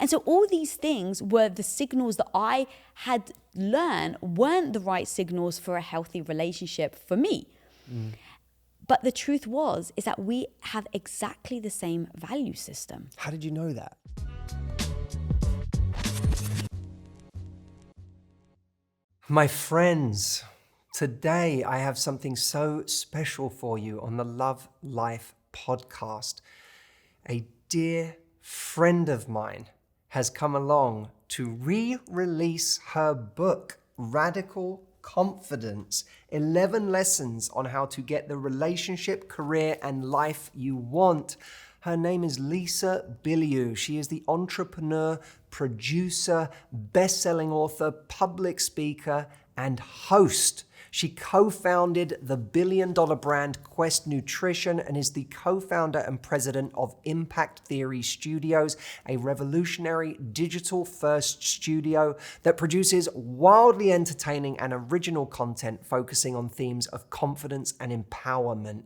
And so all these things were the signals that I had learned weren't the right signals for a healthy relationship for me. But the truth is that we have exactly the same value system. How did you know that? My friends, today I have something so special for you on the Love Life podcast. A dear friend of mine has come along to re-release her book, Radical Confidence, 11 lessons on how to get the relationship, career, and life you want. Her name is Lisa Bilu. She is the entrepreneur, producer, best-selling author, public speaker, and host. She co-founded the billion-dollar brand Quest Nutrition and is the co-founder and president of Impact Theory Studios, a revolutionary digital-first studio that produces wildly entertaining and original content focusing on themes of confidence and empowerment.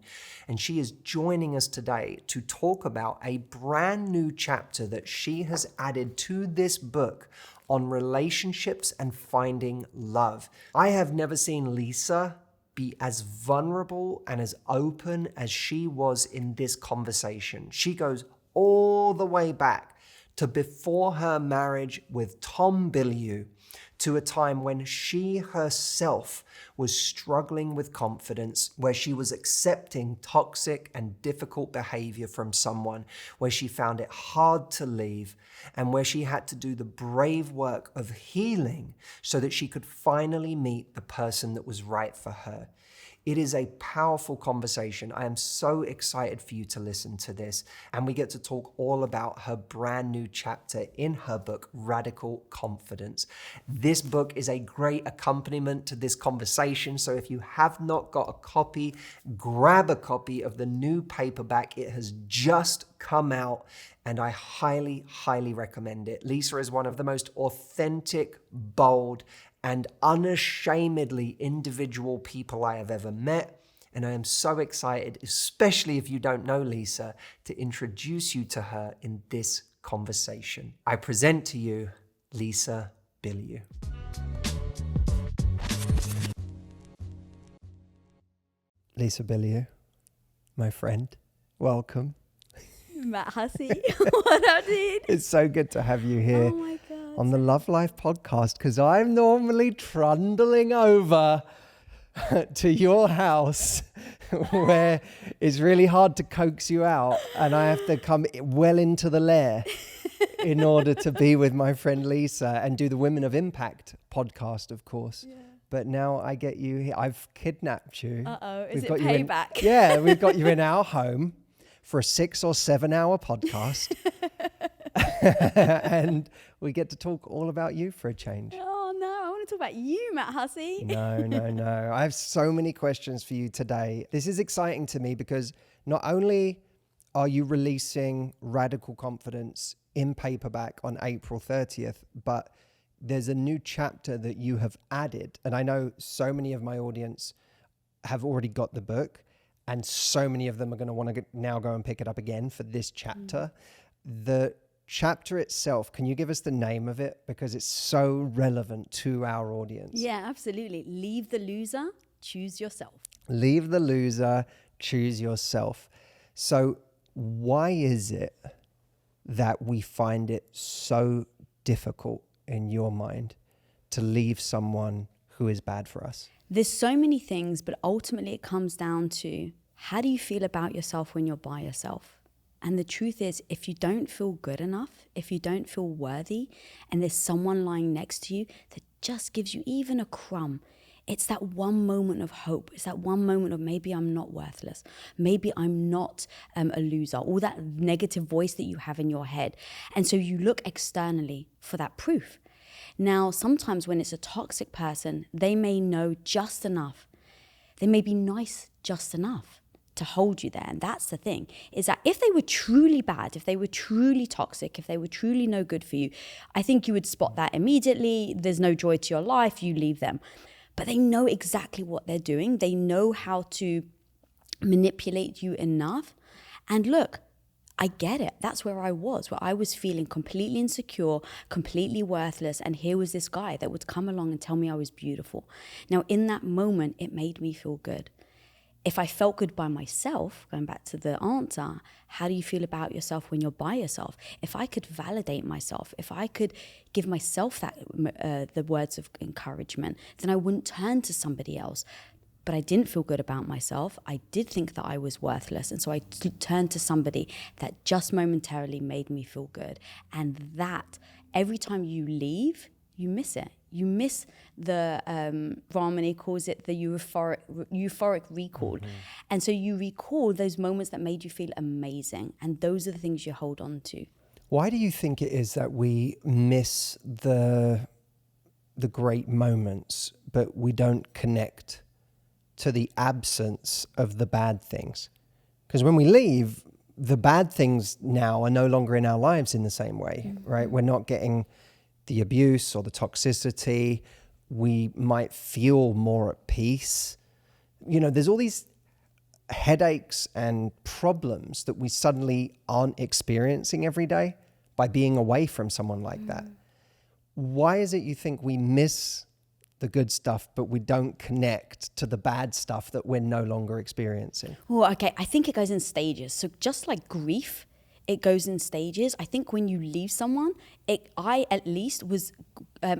And she is joining us today to talk about a brand new chapter that she has added to this book on relationships and finding love. I have never seen Lisa be as vulnerable and as open as she was in this conversation. She goes all the way back to before her marriage with Tom Bilu, to a time when she herself was struggling with confidence, where she was accepting toxic and difficult behavior from someone, where she found it hard to leave, and where she had to do the brave work of healing so that she could finally meet the person that was right for her. It is a powerful conversation. I am so excited for you to listen to this. And we get to talk all about her brand new chapter in her book, Radical Confidence. This book is a great accompaniment to this conversation. So if you have not got a copy, grab a copy of the new paperback. It has just come out and I highly, highly recommend it. Lisa is one of the most authentic, bold, and unashamedly individual people I have ever met. And I am so excited, especially if you don't know Lisa, to introduce you to her in this conversation. I present to you Lisa Bilu. Lisa Bilu, my friend, welcome. Matt Hussey, what up, dude? It's so good to have you here. Oh my God. On the Love Life podcast, because I'm normally trundling over to your house where it's really hard to coax you out and I have to come well into the lair in order to be with my friend Lisa and do the Women of Impact podcast, of course. Yeah. But now I get you here. I've kidnapped you. Is it payback? Yeah, we've got you in our home for a 6 or 7 hour podcast. And we get to talk all about you for a change. Oh no, I want to talk about you, Matt Hussey. No. I have so many questions for you today. This is exciting to me because not only are you releasing Radical Confidence in paperback on April 30th, but there's a new chapter that you have added. And I know so many of my audience have already got the book and so many of them are going to want to now go and pick it up again for this chapter. The chapter itself, can you give us the name of it? Because it's so relevant to our audience. Yeah, absolutely. Leave the loser, choose yourself. Leave the loser, choose yourself. So why is it that we find it so difficult in your mind to leave someone who is bad for us? There's so many things, but ultimately it comes down to how do you feel about yourself when you're by yourself? And the truth is, if you don't feel good enough, if you don't feel worthy, and there's someone lying next to you that just gives you even a crumb, it's that one moment of hope. It's that one moment of maybe I'm not worthless. Maybe I'm not a loser. All that negative voice that you have in your head. And so you look externally for that proof. Now, sometimes when it's a toxic person, they may know just enough. They may be nice just enough to hold you there. And that's the thing, is that if they were truly bad, if they were truly toxic, if they were truly no good for you, I think you would spot that immediately. There's no joy to your life, you leave them. But they know exactly what they're doing. They know how to manipulate you enough. And look, I get it. That's where I was, where I was feeling completely insecure, completely worthless. And here was this guy that would come along and tell me I was beautiful. Now, in that moment, it made me feel good. If I felt good by myself, going back to the answer, how do you feel about yourself when you're by yourself? If I could validate myself, if I could give myself that the words of encouragement, then I wouldn't turn to somebody else. But I didn't feel good about myself. I did think that I was worthless. And so I turned to somebody that just momentarily made me feel good. And that, every time you leave, you miss it. You miss the, Ramani calls it the euphoric recall. Mm-hmm. And so you recall those moments that made you feel amazing. And those are the things you hold on to. Why do you think it is that we miss the great moments, but we don't connect to the absence of the bad things? Because when we leave, the bad things now are no longer in our lives in the same way, mm-hmm. right? We're not getting the abuse or the toxicity. We might feel more at peace. You know, there's all these headaches and problems that we suddenly aren't experiencing every day by being away from someone like that. Why is it you think we miss the good stuff, but we don't connect to the bad stuff that we're no longer experiencing? Well, okay, I think it goes in stages. So just like grief, it goes in stages. I think when you leave someone, I at least was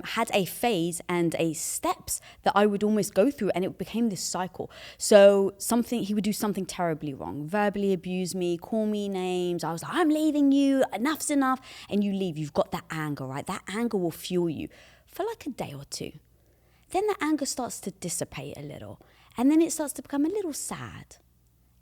had a phase and a steps that I would almost go through, and it became this cycle. So he would do something terribly wrong, verbally abuse me, call me names. I was like, I'm leaving you, enough's enough. And you leave, you've got that anger, right? That anger will fuel you for like a day or two. Then the anger starts to dissipate a little, and then it starts to become a little sad.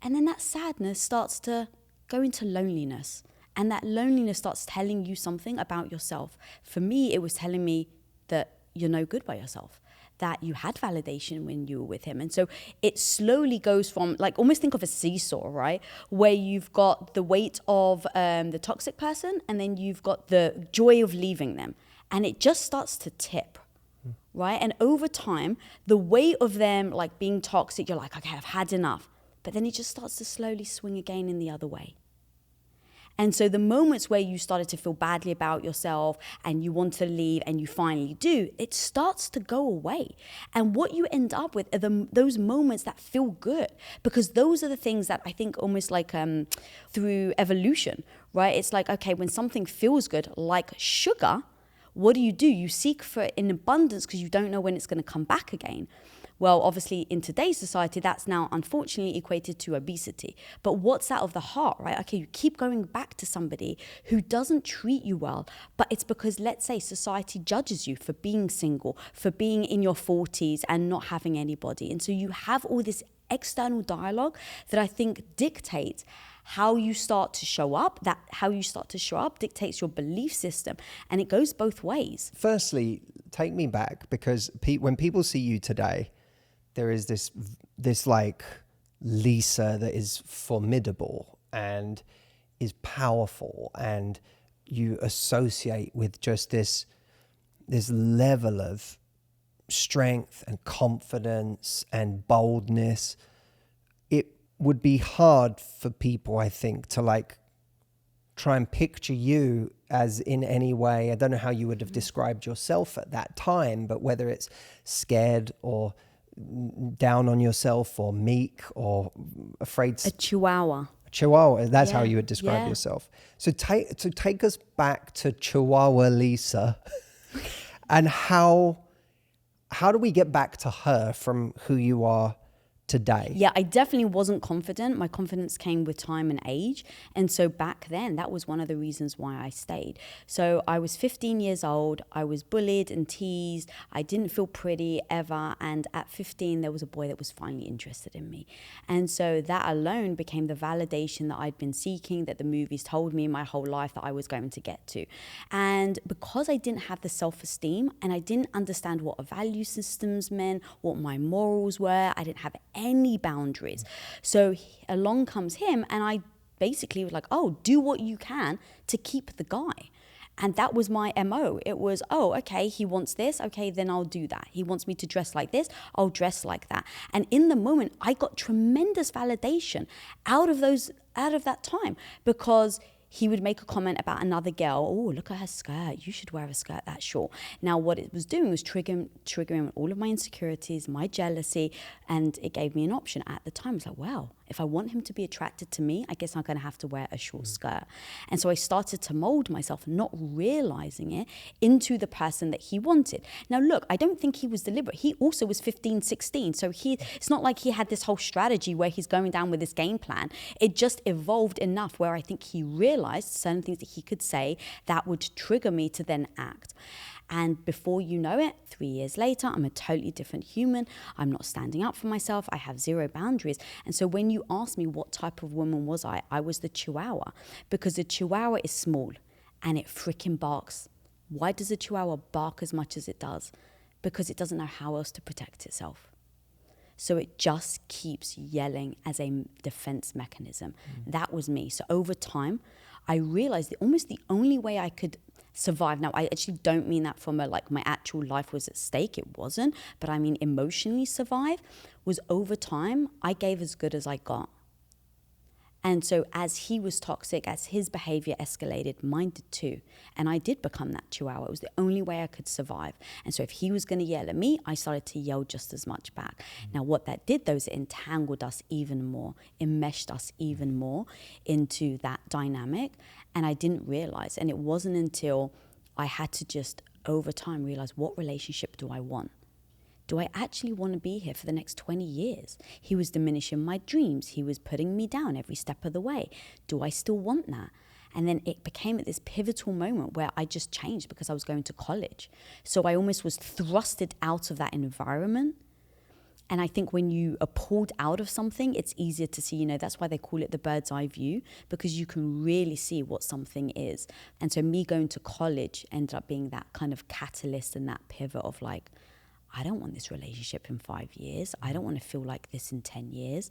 And then that sadness starts to go into loneliness. And that loneliness starts telling you something about yourself. For me, it was telling me that you're no good by yourself, that you had validation when you were with him. And so it slowly goes from, like, almost think of a seesaw, right? Where you've got the weight of the toxic person, and then you've got the joy of leaving them. And it just starts to tip. Right? And over time, the weight of them like being toxic, you're like, okay, I've had enough. But then it just starts to slowly swing again in the other way. And so the moments where you started to feel badly about yourself and you want to leave and you finally do, it starts to go away. And what you end up with are those moments that feel good, because those are the things that I think almost like through evolution, right? It's like, okay, when something feels good, like sugar, what do? You seek for it in abundance because you don't know when it's going to come back again. Well, obviously, in today's society, that's now unfortunately equated to obesity. But what's that of the heart, right? Okay, you keep going back to somebody who doesn't treat you well, but it's because, let's say, society judges you for being single, for being in your 40s and not having anybody. And so you have all this external dialogue that I think dictates how you start to show up. That how you start to show up dictates your belief system, and it goes both ways. Firstly, take me back, because when people see you today, there is this like Lisa that is formidable and is powerful, and you associate with just this level of strength and confidence and boldness. It would be hard for people, I think, to like try and picture you as in any way. I don't know how you would have described yourself at that time, but whether it's scared or down on yourself or meek or afraid. A chihuahua. That's how you would describe yourself. So take us back to Chihuahua Lisa and how do we get back to her from who you are today? Yeah, I definitely wasn't confident. My confidence came with time and age. And so back then, that was one of the reasons why I stayed. So I was 15 years old. I was bullied and teased. I didn't feel pretty ever. And at 15, there was a boy that was finally interested in me. And so that alone became the validation that I'd been seeking, that the movies told me my whole life that I was going to get to. And because I didn't have the self-esteem and I didn't understand what a value systems meant, what my morals were, I didn't have any boundaries. So along comes him, and I basically was like, oh, do what you can to keep the guy. And that was my MO. It was, oh, okay, he wants this. Okay, then I'll do that. He wants me to dress like this. I'll dress like that. And in the moment, I got tremendous validation out of that time, because he would make a comment about another girl. Oh, look at her skirt. You should wear a skirt that short. Now, what it was doing was triggering all of my insecurities, my jealousy, and it gave me an option at the time. I was like, well, if I want him to be attracted to me, I guess I'm going to have to wear a short skirt. And so I started to mold myself, not realizing it, into the person that he wanted. Now, look, I don't think he was deliberate. He also was 15, 16. So it's not like he had this whole strategy where he's going down with this game plan. It just evolved enough where I think he realized certain things that he could say that would trigger me to then act. And before you know it, 3 years later, I'm a totally different human. I'm not standing up for myself. I have zero boundaries. And so when you ask me what type of woman was I was the Chihuahua, because the Chihuahua is small and it freaking barks. Why does a Chihuahua bark as much as it does? Because it doesn't know how else to protect itself. So it just keeps yelling as a defense mechanism. That was me. So over time, I realized that almost the only way I could survive. Now, I actually don't mean that from my actual life was at stake. It wasn't. But I mean emotionally survive was over time, I gave as good as I got. And so as he was toxic, as his behavior escalated, mine did too. And I did become that Chihuahua. It was the only way I could survive. And so if he was going to yell at me, I started to yell just as much back. Now, what that did, though, is it entangled us even more, enmeshed us even more into that dynamic. And I didn't realize. And it wasn't until I had to just, over time, realize, what relationship do I want? Do I actually want to be here for the next 20 years? He was diminishing my dreams. He was putting me down every step of the way. Do I still want that? And then it became at this pivotal moment where I just changed because I was going to college. So I almost was thrusted out of that environment. And I think when you are pulled out of something, it's easier to see, that's why they call it the bird's eye view, because you can really see what something is. And so me going to college ended up being that kind of catalyst and that pivot of I don't want this relationship in 5 years. I don't want to feel like this in 10 years.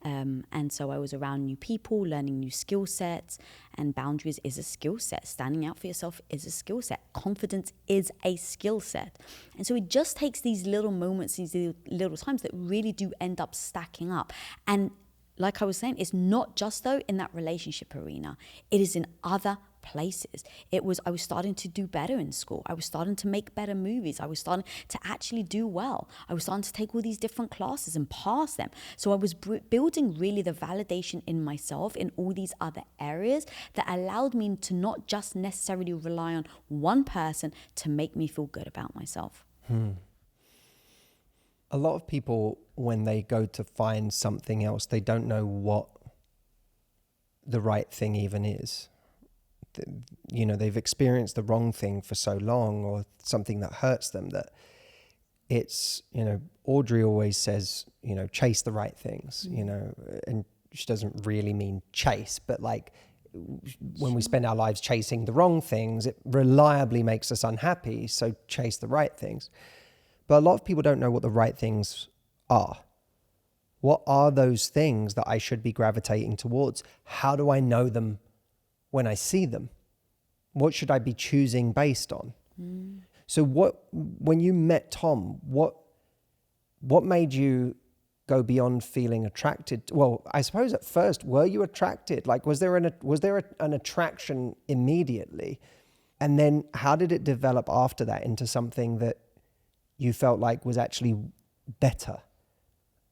And so I was around new people, learning new skill sets, and boundaries is a skill set. Standing out for yourself is a skill set. Confidence is a skill set. And so it just takes these little moments, these little times that really do end up stacking up. And like I was saying, it's not just though in that relationship arena. It is in other places. I was starting to do better in school. I was starting to make better movies. I was starting to actually do well. I was starting to take all these different classes and pass them. So I was building really the validation in myself in all these other areas that allowed me to not just necessarily rely on one person to make me feel good about myself. A lot of people, when they go to find something else, they don't know what the right thing even is. They've experienced the wrong thing for so long, or something that hurts them, that it's, Audrey always says, chase the right things, and she doesn't really mean chase, but when we spend our lives chasing the wrong things, it reliably makes us unhappy. So chase the right things. But a lot of people don't know what the right things are. What are those things that I should be gravitating towards? How do I know them when I see them? What should I be choosing based on? So when you met Tom, what made you go beyond feeling attracted? Well, I suppose at first, were you attracted? Was there an attraction immediately? And then how did it develop after that into something that you felt like was actually better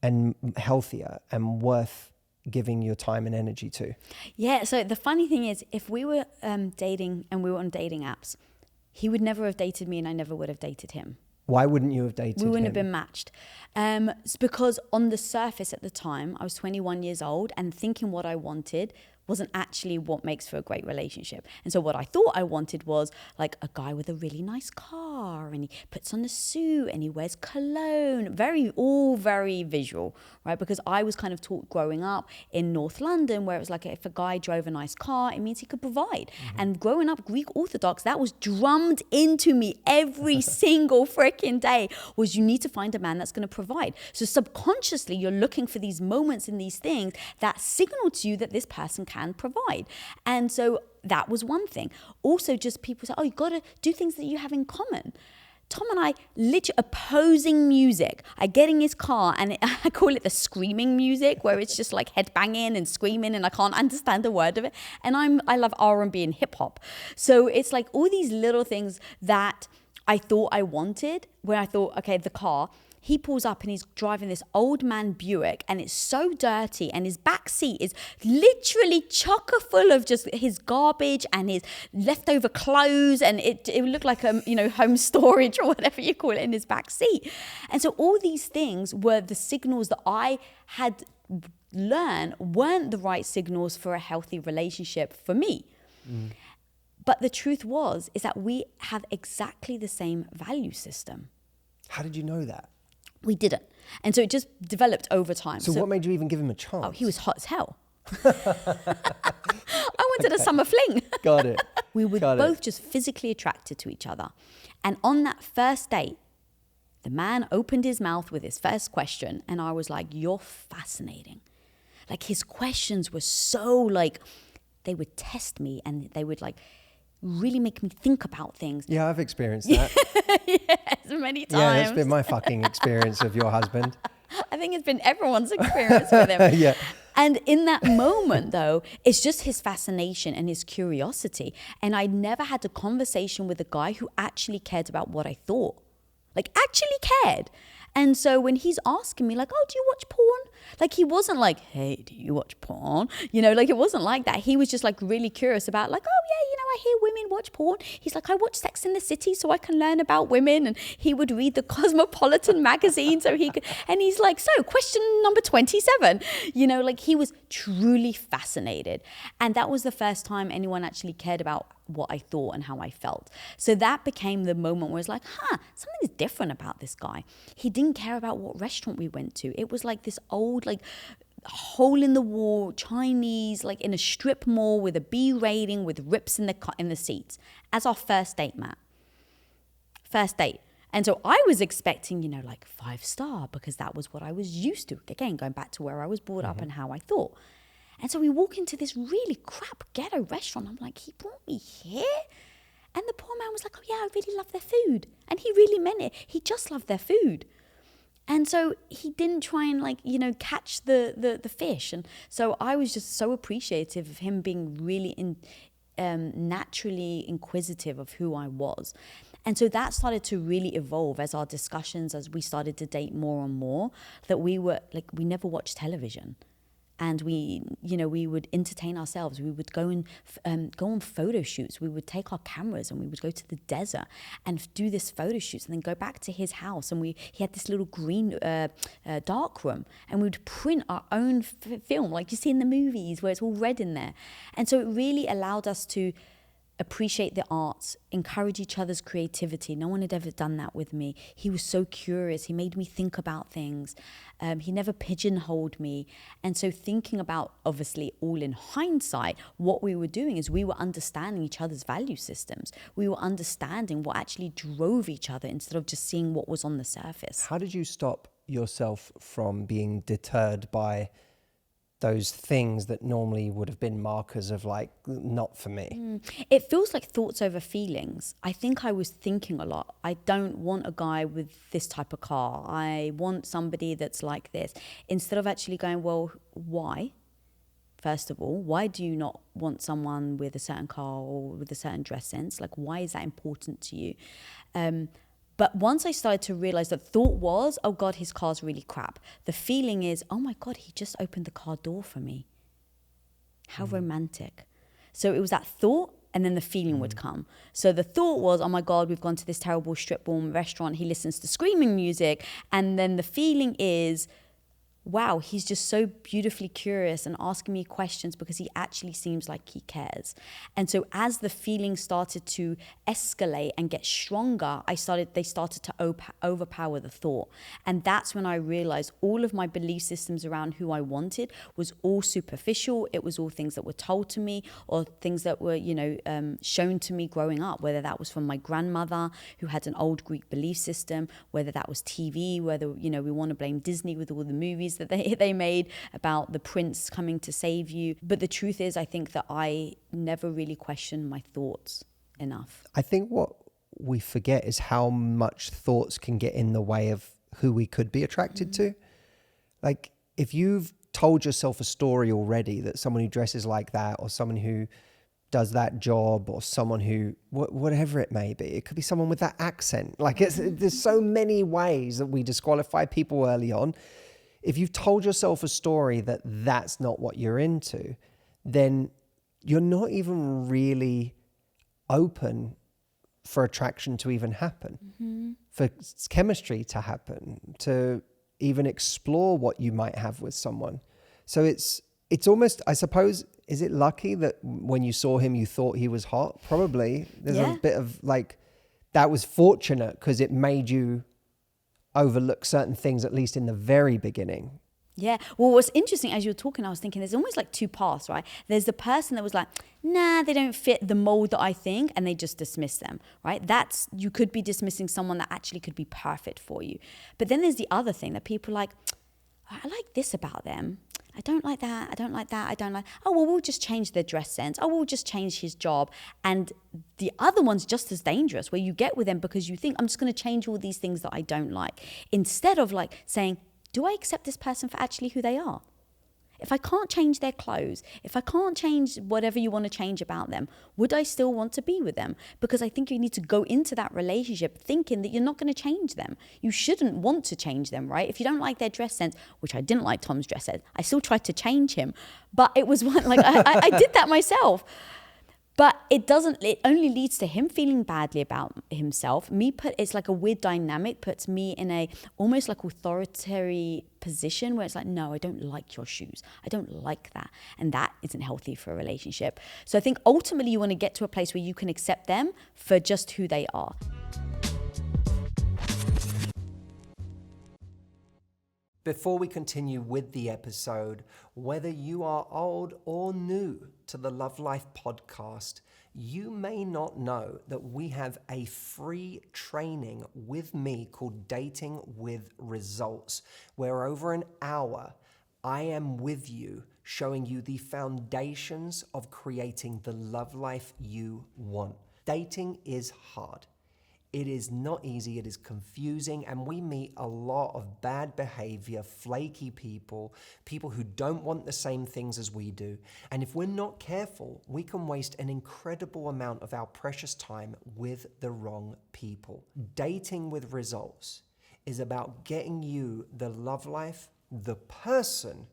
and healthier and worth giving your time and energy to? Yeah, so the funny thing is, if we were dating and we were on dating apps, he would never have dated me and I never would have dated him. Why wouldn't you have dated him? We wouldn't have been matched. It's because on the surface at the time, I was 21 years old, and thinking what I wanted wasn't actually what makes for a great relationship. And so what I thought I wanted was a guy with a really nice car, and he puts on a suit and he wears cologne, all very visual, right? Because I was kind of taught growing up in North London, where it was if a guy drove a nice car, it means he could provide. And growing up Greek Orthodox, that was drummed into me every single freaking day, was you need to find a man that's going to provide. So subconsciously, you're looking for these moments in these things that signal to you that this person can provide. And so that was one thing. Also, just people say, oh, you got to do things that you have in common. Tom and I, literally opposing music. I get in his car and I call it the screaming music, where it's just like headbanging and screaming and I can't understand a word of it. And I love R&B and hip hop. So it's like all these little things that I thought I wanted, where I thought, okay, the car. He pulls up and he's driving this old man Buick and it's so dirty and his back seat is literally chocker full of just his garbage and his leftover clothes, and it looked like a home storage or whatever you call it in his back seat. And so all these things were the signals that I had learned weren't the right signals for a healthy relationship for me. But the truth is that we have exactly the same value system. How did you know that? We didn't. And so it just developed over time. So what made you even give him a chance? Oh, he was hot as hell. I wanted a summer fling. Got it. We were both just physically attracted to each other. And on that first date, the man opened his mouth with his first question. And I was like, you're fascinating. Like his questions were so like, they would test me and they would like really make me think about things. Yeah, I've experienced that. Yes, many times. Yeah, that's been my fucking experience of your husband. I think it's been everyone's experience with him. Yeah. And in that moment, though, it's just his fascination and his curiosity. And I never had a conversation with a guy who actually cared about what I thought. Like, actually cared. And so when he's asking me, like, oh, do you watch porn? Like, he wasn't like, hey, do you watch porn? Like, it wasn't like that. He was just, like, really curious about, like, oh, yeah, I hear women watch porn. He's like, I watch Sex in the City so I can learn about women. And he would read the Cosmopolitan magazine so he could, and he's like, so question number 27. Like, he was truly fascinated. And that was the first time anyone actually cared about what I thought and how I felt. So that became the moment where it's like, something's different about this guy. He didn't care about what restaurant we went to. It was like this old, like, hole in the wall Chinese, like in a strip mall with a B rating with rips in the seats as our first date, Matt. First date. And so I was expecting, like 5-star, because that was what I was used to. Again, going back to where I was brought up and how I thought. And so we walk into this really crap ghetto restaurant. I'm like, he brought me here? And the poor man was like, oh yeah, I really love their food. And he really meant it. He just loved their food. And so he didn't try and catch the fish. And so I was just so appreciative of him being really naturally inquisitive of who I was. And so that started to really evolve as our discussions, as we started to date more and more, that we never watched television. And we would entertain ourselves. We would go on photo shoots. We would take our cameras and we would go to the desert and do this photo shoots, and then go back to his house. And he had this little green dark room, and we would print our own film, like you see in the movies, where it's all red in there. And so it really allowed us to appreciate the arts, encourage each other's creativity. No one had ever done that with me. He was so curious. He made me think about things. He never pigeonholed me. And so thinking about, obviously, all in hindsight, what we were doing is we were understanding each other's value systems. We were understanding what actually drove each other instead of just seeing what was on the surface. How did you stop yourself from being deterred by those things that normally would have been markers of like, not for me? It feels like thoughts over feelings. I think I was thinking a lot. I don't want a guy with this type of car. I want somebody that's like this. Instead of actually going, well, why? First of all, why do you not want someone with a certain car or with a certain dress sense? Like, why is that important to you? But once I started to realize that thought was, oh God, his car's really crap. The feeling is, oh my God, he just opened the car door for me. How romantic. So it was that thought, and then the feeling would come. So the thought was, oh my God, we've gone to this terrible strip mall restaurant. He listens to screaming music. And then the feeling is, wow, he's just so beautifully curious and asking me questions because he actually seems like he cares. And so as the feeling started to escalate and get stronger, they started to overpower the thought. And that's when I realized all of my belief systems around who I wanted was all superficial. It was all things that were told to me or things that were, shown to me growing up, whether that was from my grandmother who had an old Greek belief system, whether that was TV, whether, we want to blame Disney with all the movies movies that they made about the prince coming to save you. But the truth is, I think that I never really questioned my thoughts enough. I think what we forget is how much thoughts can get in the way of who we could be attracted to. Like, if you've told yourself a story already that someone who dresses like that, or someone who does that job, or someone who, whatever it may be, it could be someone with that accent. Like, there's so many ways that we disqualify people early on. If you've told yourself a story that that's not what you're into, then you're not even really open for attraction to even happen, for chemistry to happen, to even explore what you might have with someone. So it's almost, I suppose, is it lucky that when you saw him, you thought he was hot? Probably. There's a bit of like, that was fortunate because it made you overlook certain things, at least in the very beginning. Yeah. Well, what's interesting, as you were talking, I was thinking there's almost like two paths, right? There's the person that was like, nah, they don't fit the mold that I think, and they just dismiss them, right? That's, you could be dismissing someone that actually could be perfect for you. But then there's the other thing that people are like, I like this about them. I don't like that. I don't like that. I don't like, oh, well, we'll just change their dress sense. Oh, we'll just change his job. And the other one's just as dangerous, where you get with them because you think, I'm just going to change all these things that I don't like. Instead of like saying, do I accept this person for actually who they are? If I can't change their clothes, if I can't change whatever you want to change about them, would I still want to be with them? Because I think you need to go into that relationship thinking that you're not going to change them. You shouldn't want to change them, right? If you don't like their dress sense, which I didn't like Tom's dress sense, I still tried to change him. But it was one, like, I did that myself. But it only leads to him feeling badly about himself. It's like a weird dynamic, puts me in a almost like authoritarian position where it's like, no, I don't like your shoes. I don't like that. And that isn't healthy for a relationship. So I think ultimately you want to get to a place where you can accept them for just who they are. Before we continue with the episode, whether you are old or new to the Love Life podcast, you may not know that we have a free training with me called Dating with Results, where over an hour, I am with you, showing you the foundations of creating the love life you want. Dating is hard. It is not easy, it is confusing, and we meet a lot of bad behavior, flaky people who don't want the same things as we do. And if we're not careful, we can waste an incredible amount of our precious time with the wrong people. Dating with Results is about getting you the love life, the person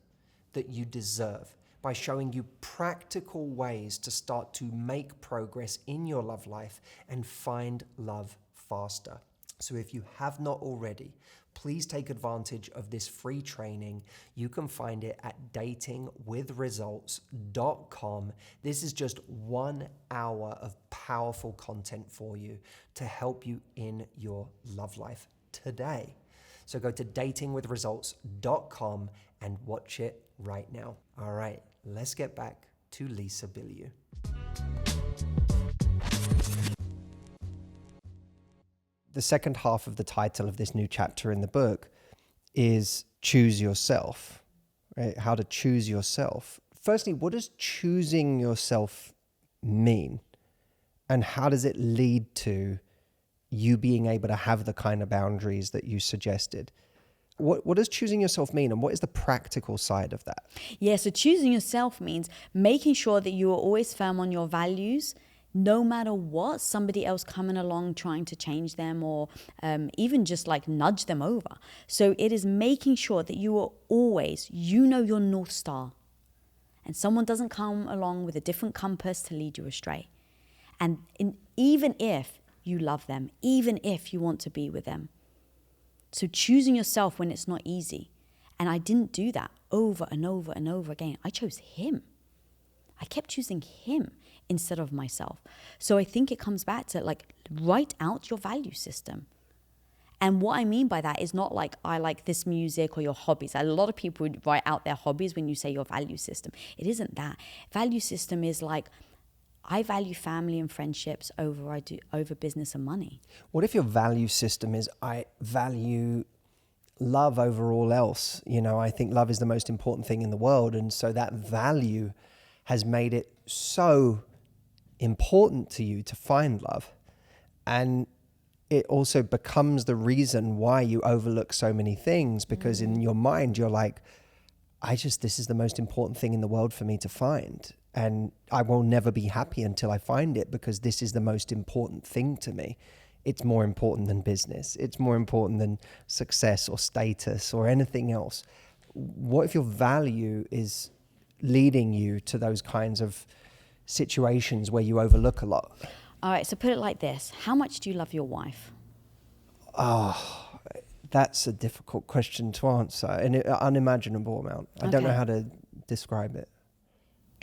that you deserve, by showing you practical ways to start to make progress in your love life and find love faster. So if you have not already, please take advantage of this free training. You can find it at datingwithresults.com. This is just 1 hour of powerful content for you to help you in your love life today. So go to datingwithresults.com and watch it right now. All right, let's get back to Lisa Bilu. The second half of the title of this new chapter in the book is Choose Yourself, right? How to choose yourself. Firstly, what does choosing yourself mean? And how does it lead to you being able to have the kind of boundaries that you suggested? What does choosing yourself mean, and what is the practical side of that? Yeah, so choosing yourself means making sure that you are always firm on your values, no matter what somebody else coming along trying to change them, or even just like nudge them over. So it is making sure that you are always, you know, your North Star, and someone doesn't come along with a different compass to lead you astray. And even if you love them, even if you want to be with them. So choosing yourself when it's not easy. And I didn't do that over and over and over again. I chose him. I kept choosing him instead of myself. So I think it comes back to like, write out your value system. And what I mean by that is not like, I like this music or your hobbies. A lot of people would write out their hobbies when you say your value system. It isn't that. Value system is like, I value family and friendships over business and money. What if your value system is, I value love over all else. You know, I think love is the most important thing in the world. And so that value has made it so important to you to find love. And it also becomes the reason why you overlook so many things, because in your mind, you're like, this is the most important thing in the world for me to find. And I will never be happy until I find it, because this is the most important thing to me. It's more important than business. It's more important than success or status or anything else. What if your value is leading you to those kinds of situations where you overlook a lot? All right, so put it like this. How much do you love your wife? Oh, that's a difficult question to answer. An unimaginable amount. I don't know how to describe it.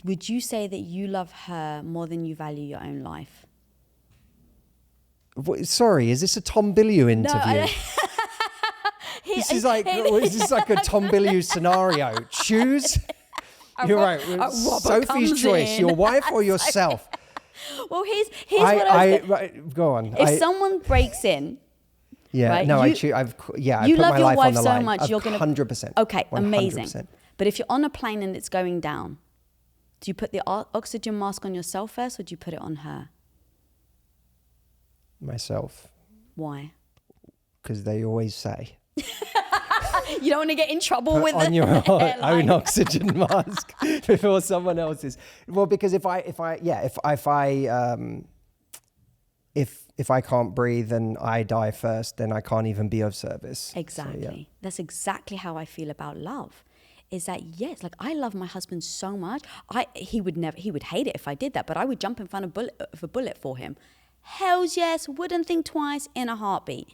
Would you say that you love her more than you value your own life? Sorry, is this a Tom Bilu interview? No, This is like a Tom Bilu scenario. Choose. You're right. Sophie's choice: your wife or yourself. Well, here's what go on. If someone breaks in, yeah, right, no, I put my life on the line. You love your wife so much, you're gonna 100%. Okay, 100%. Amazing. But if you're on a plane and it's going down, do you put the oxygen mask on yourself first, or do you put it on her? Myself. Why? Because they always say. You don't want to get in trouble put with on your own oxygen mask before someone else's. Well, because if I can't breathe and I die first, then I can't even be of service. Exactly. So, yeah. That's exactly how I feel about love. Is that, yes, like I love my husband so much. He would hate it if I did that, but I would jump in front of a bullet for him. Hells yes, wouldn't think twice, in a heartbeat.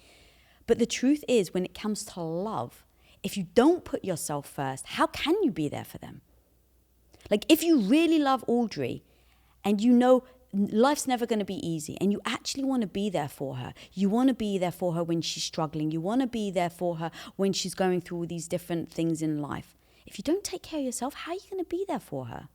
But the truth is, when it comes to love, if you don't put yourself first, how can you be there for them? Like if you really love Audrey and you know life's never going to be easy and you actually want to be there for her. You want to be there for her when she's struggling. You want to be there for her when she's going through all these different things in life. If you don't take care of yourself, how are you going to be there for her?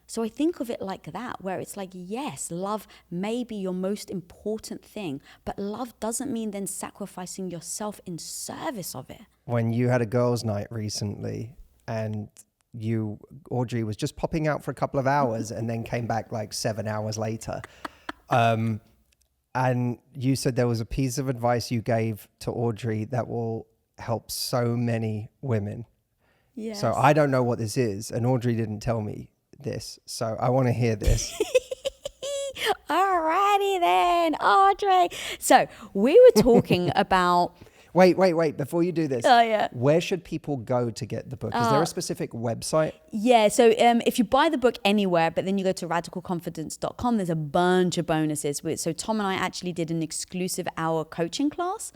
So I think of it like that, where it's like, yes, love may be your most important thing, but love doesn't mean then sacrificing yourself in service of it. When you had a girls' night recently and Audrey was just popping out for a couple of hours and then came back like 7 hours later. And you said there was a piece of advice you gave to Audrey that will help so many women. Yes. So I don't know what this is, and Audrey didn't tell me this, so I want to hear this. Alrighty then, Audrey. So we were talking about... Wait. Before you do this, where should people go to get the book? Is there a specific website? Yeah, so if you buy the book anywhere, but then you go to radicalconfidence.com, there's a bunch of bonuses. So Tom and I actually did an exclusive hour coaching class,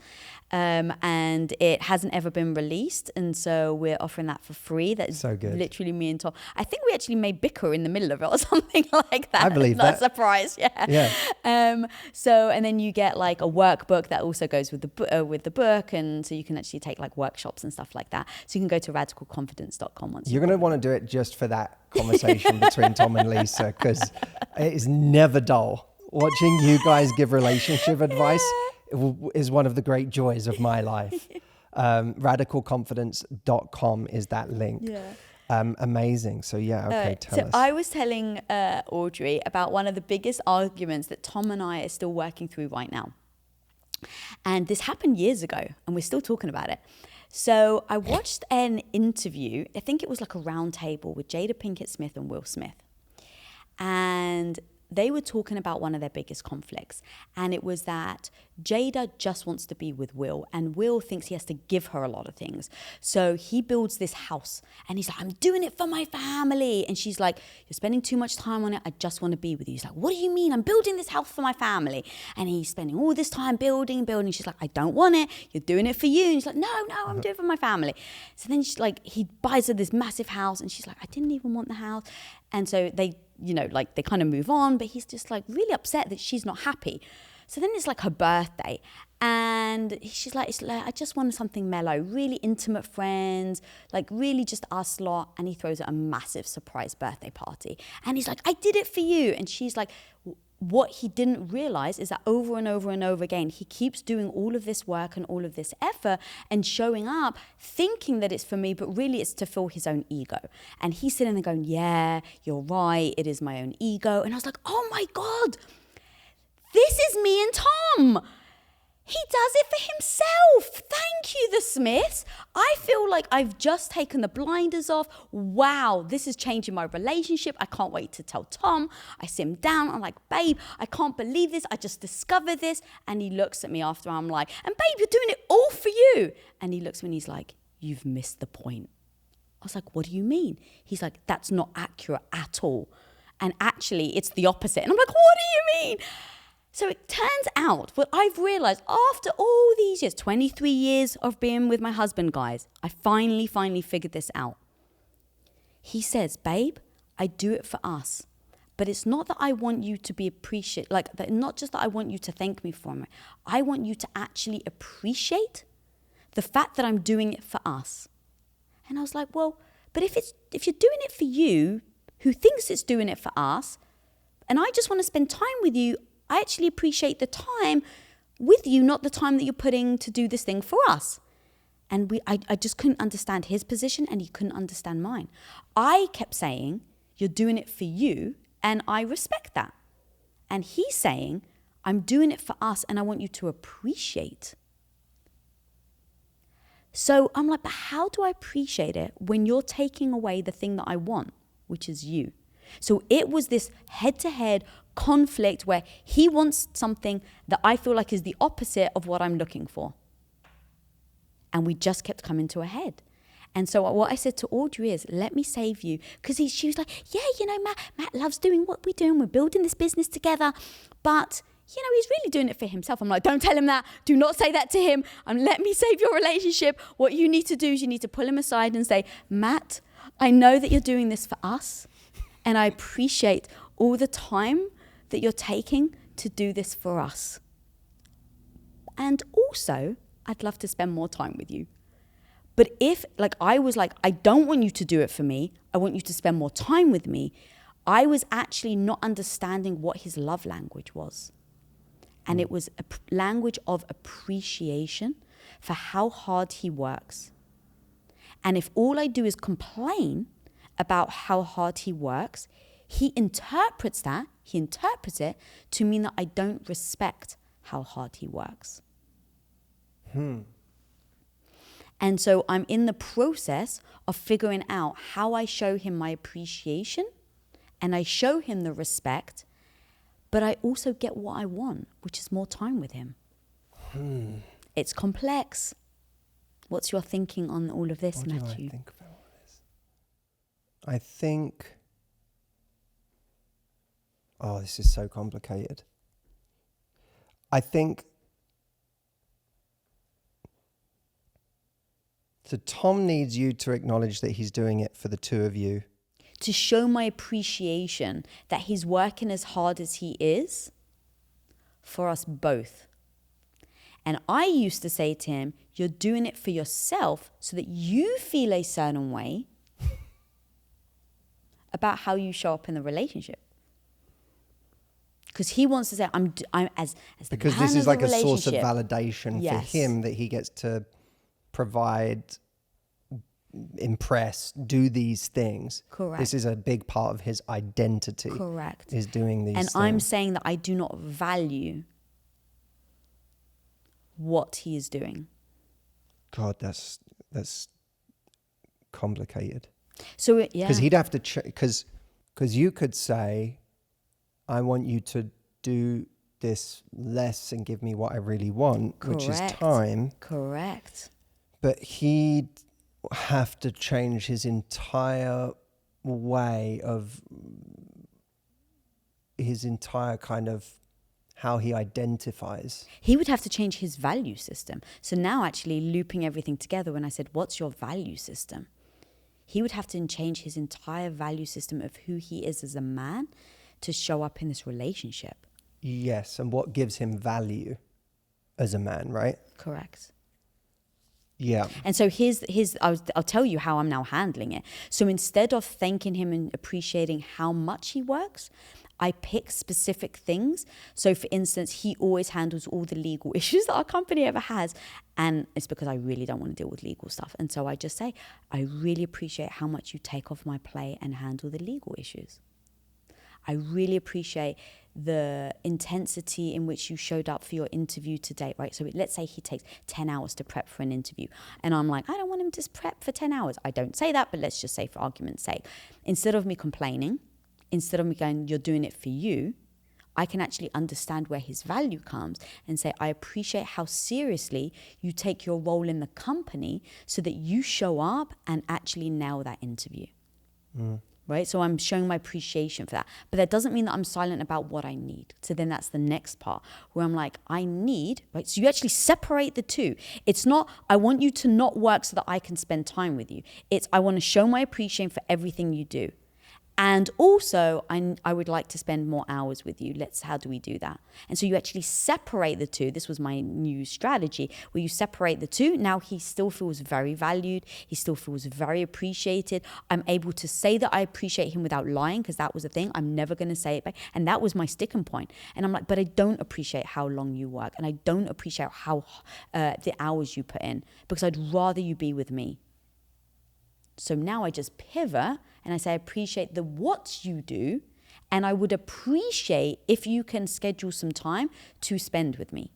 and it hasn't ever been released. And so we're offering that for free. That is so good. Literally me and Tom. I think we actually made bicker in the middle of it or something like that. I believe that. Not a surprise, yeah. So, and then you get like a workbook that also goes with the book. And so you can actually take like workshops and stuff like that. So you can go to radicalconfidence.com once you're going to want to do it just for that conversation between Tom and Lisa, because it is never dull. Watching you guys give relationship advice is one of the great joys of my life. Radicalconfidence.com is that link. Yeah. Amazing. So tell us. I was telling Audrey about one of the biggest arguments that Tom and I are still working through right now. And this happened years ago, and we're still talking about it. So I watched an interview, I think it was like a round table with Jada Pinkett Smith and Will Smith. And they were talking about one of their biggest conflicts. And it was that Jada just wants to be with Will, and Will thinks he has to give her a lot of things. So he builds this house and he's like, I'm doing it for my family. And she's like, you're spending too much time on it. I just want to be with you. He's like, what do you mean? I'm building this house for my family. And he's spending all this time building. She's like, I don't want it. You're doing it for you. And he's like, no, I'm doing it for my family. So then she's like, he buys her this massive house and she's like, I didn't even want the house. And so they kind of move on, but he's just like really upset that she's not happy. So then it's like her birthday, and she's like, I just wanted something mellow, really intimate friends, like really just us lot. And he throws her a massive surprise birthday party. And he's like, I did it for you. And she's like, what he didn't realize is that over and over and over again, he keeps doing all of this work and all of this effort and showing up thinking that it's for me, but really it's to fill his own ego. And he's sitting there going, yeah, you're right. It is my own ego. And I was like, oh my God, this is me and Tom. He does it for himself. Thank you, the Smiths. I feel like I've just taken the blinders off. Wow, this is changing my relationship. I can't wait to tell Tom. I sit him down. I'm like, babe, I can't believe this. I just discovered this. And he looks at me after. I'm like, and babe, you're doing it all for you. And he looks at me and he's like, you've missed the point. I was like, what do you mean? He's like, that's not accurate at all. And actually, it's the opposite. And I'm like, what do you mean? So it turns out, what I've realized after all these years, 23 years of being with my husband, guys, I finally figured this out. He says, babe, I do it for us. But it's not that I want you to be appreciated, like that, not just that I want you to thank me for it. I want you to actually appreciate the fact that I'm doing it for us. And I was like, well, but if you're doing it for you, who thinks it's doing it for us, and I just want to spend time with you, I actually appreciate the time with you, not the time that you're putting to do this thing for us. And I just couldn't understand his position and he couldn't understand mine. I kept saying, you're doing it for you and I respect that. And he's saying, I'm doing it for us and I want you to appreciate. So I'm like, but how do I appreciate it when you're taking away the thing that I want, which is you? So it was this head-to-head conflict where he wants something that I feel like is the opposite of what I'm looking for. And we just kept coming to a head. And so what I said to Audrey is, let me save you. Because she was like, yeah, Matt loves doing what we're doing. We're building this business together. But, he's really doing it for himself. I'm like, don't tell him that. Do not say that to him. And let me save your relationship. What you need to do is you need to pull him aside and say, Matt, I know that you're doing this for us. And I appreciate all the time that you're taking to do this for us. And also, I'd love to spend more time with you. But if, I was like, I don't want you to do it for me. I want you to spend more time with me. I was actually not understanding what his love language was. And it was a language of appreciation for how hard he works. And if all I do is complain about how hard he works, he interprets it to mean that I don't respect how hard he works. And so I'm in the process of figuring out how I show him my appreciation and I show him the respect, but I also get what I want, which is more time with him. It's complex. What's your thinking on all of this, Matthew? What do I think about all this? I think... Oh, this is so complicated. I think... So Tom needs you to acknowledge that he's doing it for the two of you. To show my appreciation that he's working as hard as he is for us both. And I used to say to him, you're doing it for yourself so that you feel a certain way about how you show up in the relationship. Because he wants to say, I'm as the because man this is of like the a source of relationship. validation Yes. for him that he gets to provide, impress, do these things. Correct. This is a big part of his identity. Correct. Is doing these And things. I'm saying that I do not value what he is doing. God, that's complicated. So yeah. Because he'd have to, because you could say, I want you to do this less and give me what I really want, Correct. which is time. Correct. But he'd have to change his entire way of, his entire kind of how he identifies. He would have to change his value system. So now actually looping everything together, when I said, what's your value system? He would have to change his entire value system of who he is as a man to show up in this relationship. Yes, and what gives him value as a man, right? Correct. Yeah. And so I'll tell you how I'm now handling it. So instead of thanking him and appreciating how much he works, I pick specific things. So for instance, he always handles all the legal issues that our company ever has. And it's because I really don't want to deal with legal stuff. And so I just say, I really appreciate how much you take off my plate and handle the legal issues. I really appreciate the intensity in which you showed up for your interview today, right? So let's say he takes 10 hours to prep for an interview. And I'm like, I don't want him to prep for 10 hours. I don't say that, but let's just say for argument's sake. Instead of me complaining, instead of me going, you're doing it for you, I can actually understand where his value comes and say, I appreciate how seriously you take your role in the company so that you show up and actually nail that interview. Right? So I'm showing my appreciation for that. But that doesn't mean that I'm silent about what I need. So then that's the next part where I'm like, I need, right? So you actually separate the two. It's not, I want you to not work so that I can spend time with you. It's, I want to show my appreciation for everything you do. And also, I would like to spend more hours with you. How do we do that? And so you actually separate the two. This was my new strategy, where you separate the two. Now he still feels very valued. He still feels very appreciated. I'm able to say that I appreciate him without lying, because that was the thing. I'm never going to say it back. And that was my sticking point. And I'm like, but I don't appreciate how long you work. And I don't appreciate how the hours you put in, because I'd rather you be with me. So now I just pivot and I say, I appreciate the what you do, and I would appreciate if you can schedule some time to spend with me.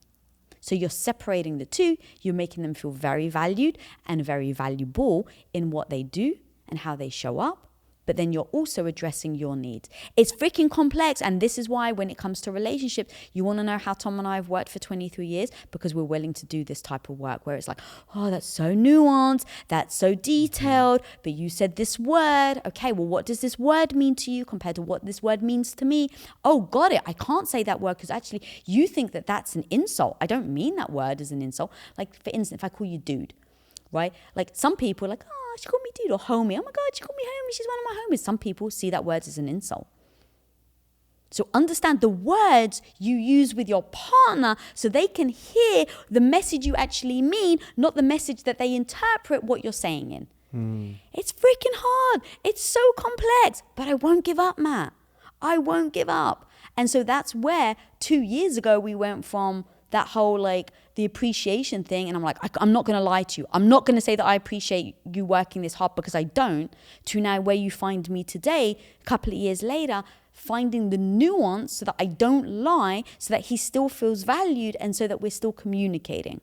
So you're separating the two, you're making them feel very valued and very valuable in what they do and how they show up. But then you're also addressing your needs. It's freaking complex. And this is why when it comes to relationships, you want to know how Tom and I have worked for 23 years, because we're willing to do this type of work where it's like, oh, that's so nuanced. That's so detailed. But you said this word. Okay, well, what does this word mean to you compared to what this word means to me? Oh, got it. I can't say that word because actually you think that that's an insult. I don't mean that word as an insult. Like, for instance, if I call you dude, right? Like some people are like, oh, she called me dude, or homie. Oh my God, she called me homie. She's one of my homies. Some people see that word as an insult. So understand the words you use with your partner so they can hear the message you actually mean, not the message that they interpret what you're saying in. It's freaking hard. It's so complex, but I won't give up, Matt. I won't give up. And so that's where 2 years ago we went from that whole like the appreciation thing, and I'm like, I'm not going to lie to you. I'm not going to say that I appreciate you working this hard, because I don't, to now where you find me today, a couple of years later, finding the nuance so that I don't lie, so that he still feels valued and so that we're still communicating.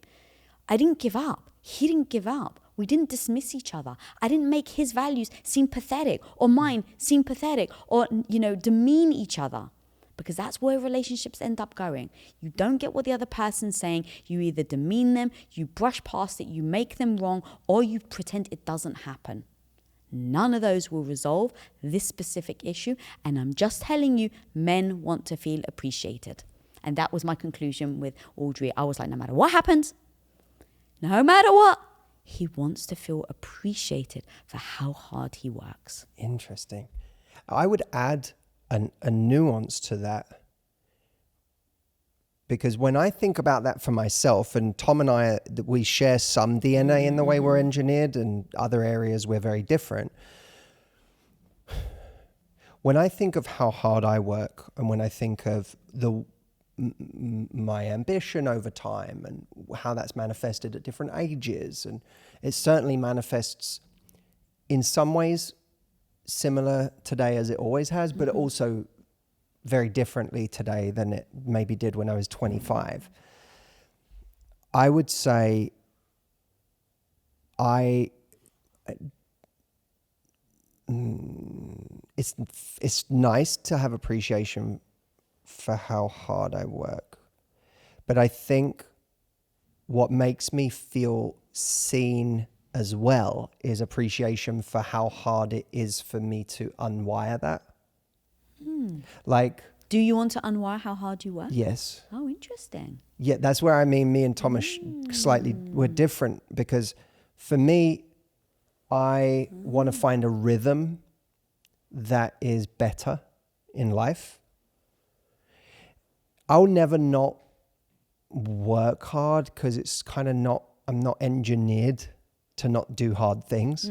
I didn't give up. He didn't give up. We didn't dismiss each other. I didn't make his values seem pathetic or mine seem pathetic or, demean each other. Because that's where relationships end up going. You don't get what the other person's saying. You either demean them, you brush past it, you make them wrong, or you pretend it doesn't happen. None of those will resolve this specific issue. And I'm just telling you, men want to feel appreciated. And that was my conclusion with Audrey. I was like, no matter what happens, no matter what, he wants to feel appreciated for how hard he works. Interesting. I would add a nuance to that, because when I think about that for myself, and Tom and I, we share some DNA in the way we're engineered, and other areas we're very different. When I think of how hard I work, and when I think of my ambition over time and how that's manifested at different ages, and it certainly manifests in some ways similar today as it always has, but also very differently today than it maybe did when I was 25. I would say it's nice to have appreciation for how hard I work, but I think what makes me feel seen as well is appreciation for how hard it is for me to unwire that. Like, do you want to unwire how hard you work? Yes. Oh, interesting. Yeah, that's where me and Thomas slightly were different, because for me, I want to find a rhythm that is better in life. I'll never not work hard, because it's kind of I'm not engineered to not do hard things.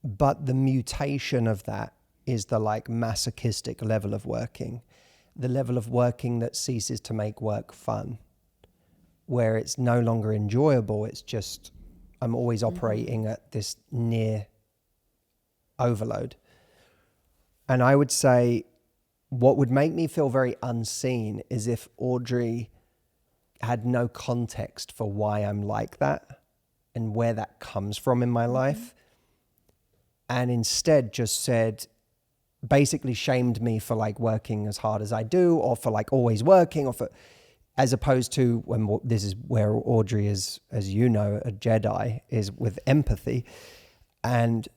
But the mutation of that is the like masochistic level of working, the level of working that ceases to make work fun, where it's no longer enjoyable. It's just, I'm always operating at this near overload. And I would say what would make me feel very unseen is if Audrey had no context for why I'm like that and where that comes from in my life, and instead just said, basically shamed me for like working as hard as I do, or for like always working, or for, as opposed to when this is where Audrey is, as you know, a Jedi, is with empathy. And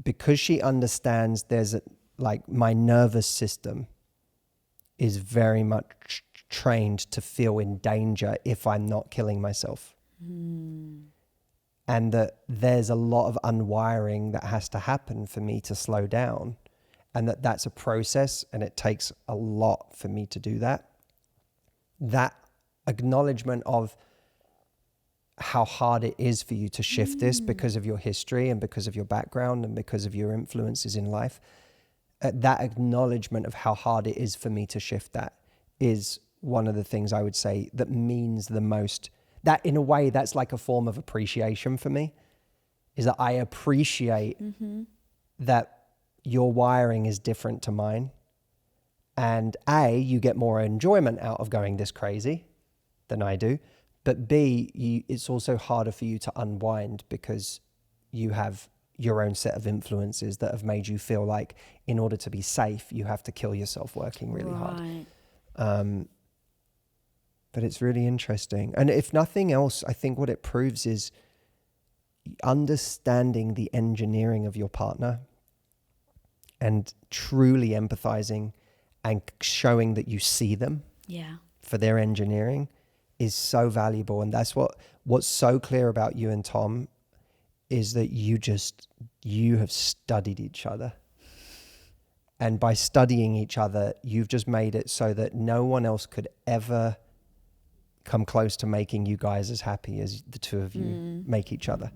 because she understands there's a, like my nervous system is very much trained to feel in danger if I'm not killing myself. And that there's a lot of unwiring that has to happen for me to slow down, and that's a process, and it takes a lot for me to do that. That acknowledgement of how hard it is for you to shift this because of your history and because of your background and because of your influences in life, that acknowledgement of how hard it is for me to shift that is one of the things I would say that means the most. That in a way, that's like a form of appreciation for me, is that I appreciate that your wiring is different to mine. And A, you get more enjoyment out of going this crazy than I do. But B, it's also harder for you to unwind because you have your own set of influences that have made you feel like in order to be safe, you have to kill yourself working really hard. But it's really interesting. And if nothing else, I think what it proves is understanding the engineering of your partner and truly empathizing and showing that you see them for their engineering is so valuable. And that's what's so clear about you and Tom is that you have studied each other. And by studying each other, you've just made it so that no one else could ever come close to making you guys as happy as the two of you make each other,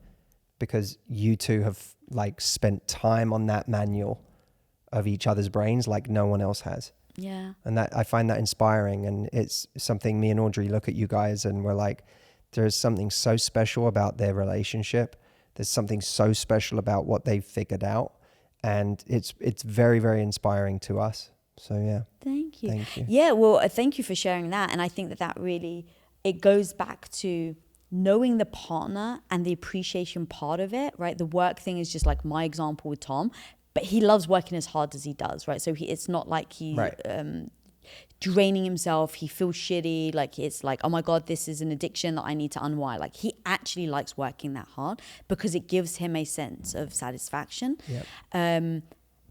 because you two have like spent time on that manual of each other's brains like no one else has. Yeah. And that I find that inspiring, and it's something me and Audrey look at you guys and we're like, there's something so special about their relationship. There's something so special about what they've figured out, and it's very, very inspiring to us. So yeah. Thank you. Thank you. Yeah, well, thank you for sharing that. And I think that really, it goes back to knowing the partner and the appreciation part of it, right? The work thing is just like my example with Tom, but he loves working as hard as he does, right? So it's not like he's draining himself. He feels shitty. Like it's like, oh my God, this is an addiction that I need to unwire. Like he actually likes working that hard because it gives him a sense of satisfaction. Yep.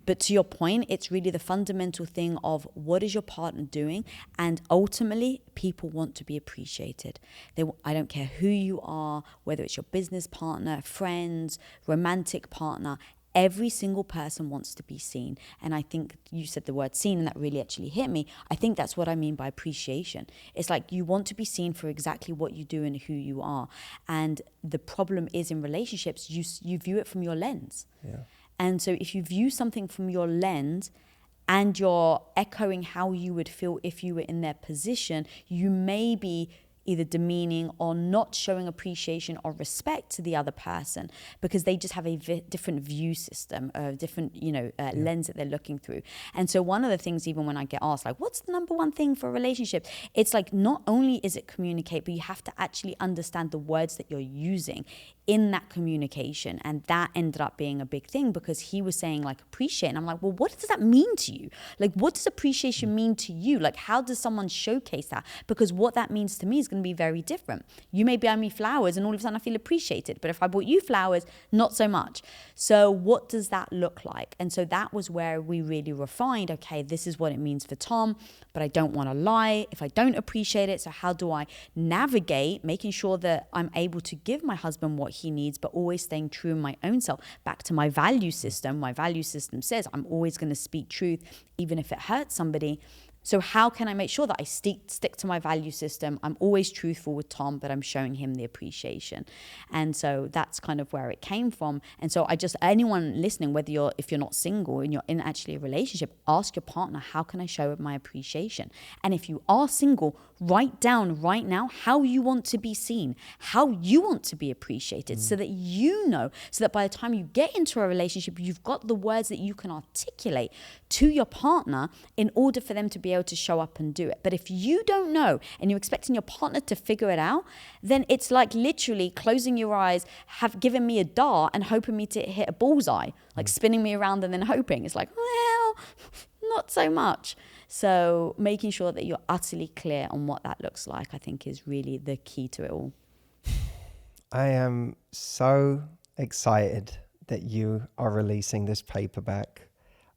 But to your point, it's really the fundamental thing of what is your partner doing? And ultimately, people want to be appreciated. I don't care who you are, whether it's your business partner, friends, romantic partner, every single person wants to be seen. And I think you said the word seen, and that really actually hit me. I think that's what I mean by appreciation. It's like you want to be seen for exactly what you do and who you are. And the problem is in relationships, you view it from your lens. Yeah. And so if you view something from your lens and you're echoing how you would feel if you were in their position, you may be either demeaning or not showing appreciation or respect to the other person because they just have a different view system, a different, lens that they're looking through. And so one of the things, even when I get asked, like, what's the number one thing for a relationship? It's like, not only is it communicate, but you have to actually understand the words that you're using in that communication. And that ended up being a big thing because he was saying like appreciate. And I'm like, well, what does that mean to you? Like, what does appreciation mean to you? Like, how does someone showcase that? Because what that means to me is going to be very different. You may buy me flowers and all of a sudden I feel appreciated. But if I bought you flowers, not so much. So what does that look like? And so that was where we really refined, okay, this is what it means for Tom, but I don't want to lie if I don't appreciate it. So how do I navigate making sure that I'm able to give my husband what he needs, but always staying true in my own self? Back to my value system. My value system says I'm always going to speak truth, even if it hurts somebody. So how can I make sure that I stick to my value system? I'm always truthful with Tom, but I'm showing him the appreciation. And so that's kind of where it came from. And so anyone listening, if you're not single and you're in actually a relationship, ask your partner, how can I show my appreciation? And if you are single, write down right now how you want to be seen, how you want to be appreciated, so that you know, so that by the time you get into a relationship, you've got the words that you can articulate to your partner in order for them to be able to show up and do it. But if you don't know and you're expecting your partner to figure it out, then it's like literally closing your eyes, have given me a dart and hoping me to hit a bullseye, like spinning me around and then hoping. It's like, well, not so much. So making sure that you're utterly clear on what that looks like, I think, is really the key to it all. I am so excited that you are releasing this paperback.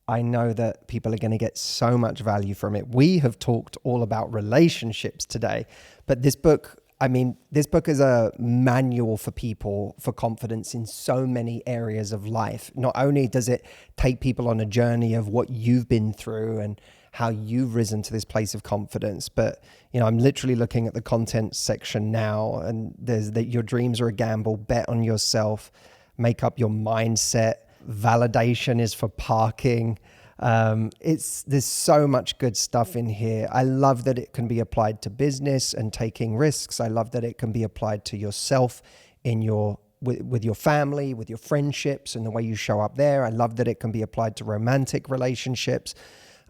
I know that people are going to get so much value from it. We have talked all about relationships today, but this book is a manual for people for confidence in so many areas of life. Not only does it take people on a journey of what you've been through and how you've risen to this place of confidence, but I'm literally looking at the content section now, and there's that your dreams are a gamble, bet on yourself, make up your mindset, validation is for parking. There's so much good stuff in here. I love that it can be applied to business and taking risks. I love that it can be applied to yourself with your family, with your friendships and the way you show up there. I love that it can be applied to romantic relationships.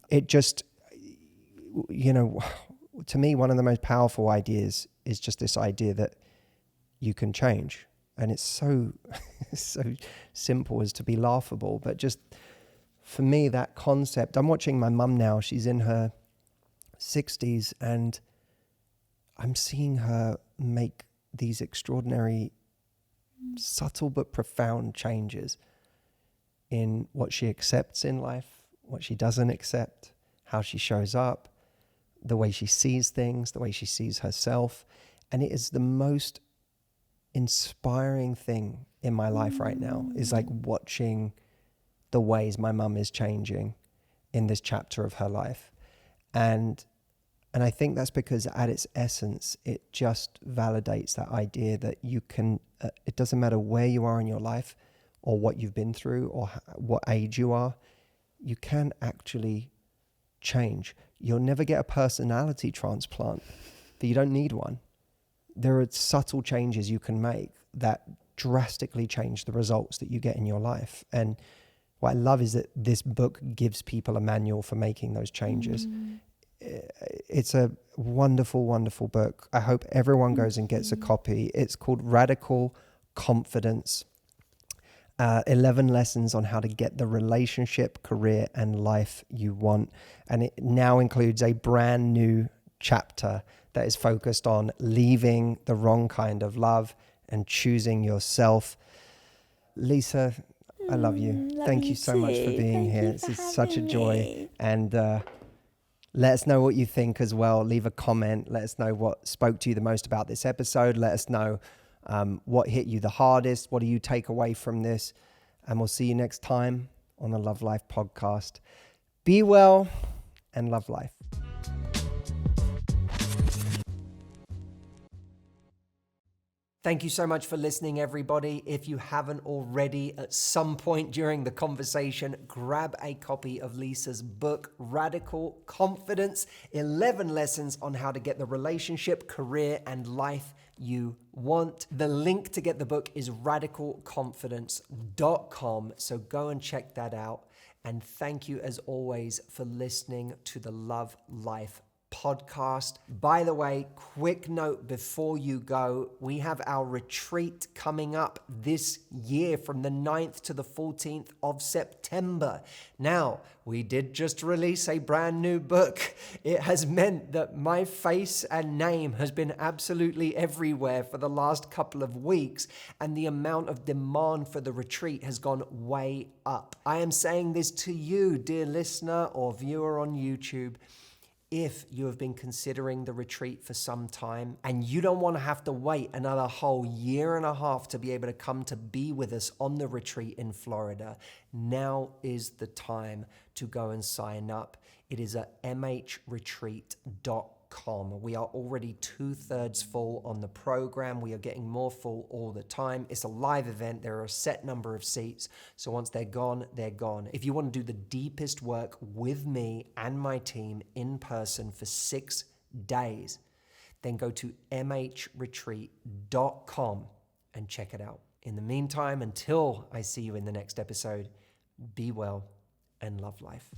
It just, to me, one of the most powerful ideas is just this idea that you can change. And it's so simple as to be laughable. But just for me, that concept, I'm watching my mum now. She's in her 60s, and I'm seeing her make these extraordinary, subtle but profound changes in what she accepts in life, what she doesn't accept, how she shows up, the way she sees things, the way she sees herself. And it is the most inspiring thing in my life right now, is like watching the ways my mum is changing in this chapter of her life. And I think that's because at its essence, it just validates that idea that you can, it doesn't matter where you are in your life or what you've been through or what age you are, you can actually change. You'll never get a personality transplant, but you don't need one. There are subtle changes you can make that drastically change the results that you get in your life. And what I love is that this book gives people a manual for making those changes. It's a wonderful, wonderful book. I hope everyone goes and gets a copy. It's called Radical Confidence, 11 lessons on how to get the relationship, career, and life you want. And it now includes a brand new chapter that is focused on leaving the wrong kind of love and choosing yourself. Lisa, I love you. Thank you so much for being here. This is such a joy. And let us know what you think as well. Leave a comment. Let us know what spoke to you the most about this episode. Let us know what hit you the hardest. What do you take away from this? And we'll see you next time on the Love Life podcast. Be well and love life. Thank you so much for listening, everybody. If you haven't already, at some point during the conversation, grab a copy of Lisa's book, Radical Confidence, 11 lessons on how to get the relationship, career, and life you want. The link to get the book is radicalconfidence.com. So go and check that out. And thank you, as always, for listening to the Love Life podcast. By the way, quick note before you go, we have our retreat coming up this year from the 9th to the 14th of September. Now, we did just release a brand new book. It has meant that my face and name has been absolutely everywhere for the last couple of weeks, and the amount of demand for the retreat has gone way up. I am saying this to you, dear listener or viewer on YouTube. If you have been considering the retreat for some time and you don't want to have to wait another whole year and a half to be able to come to be with us on the retreat in Florida, now is the time to go and sign up. It is at mhretreat.com. We are already 2/3 full on the program. We are getting more full all the time. It's a live event. There are a set number of seats. So once they're gone, they're gone. If you want to do the deepest work with me and my team in person for 6 days, then go to mhretreat.com and check it out. In the meantime, until I see you in the next episode, be well and love life.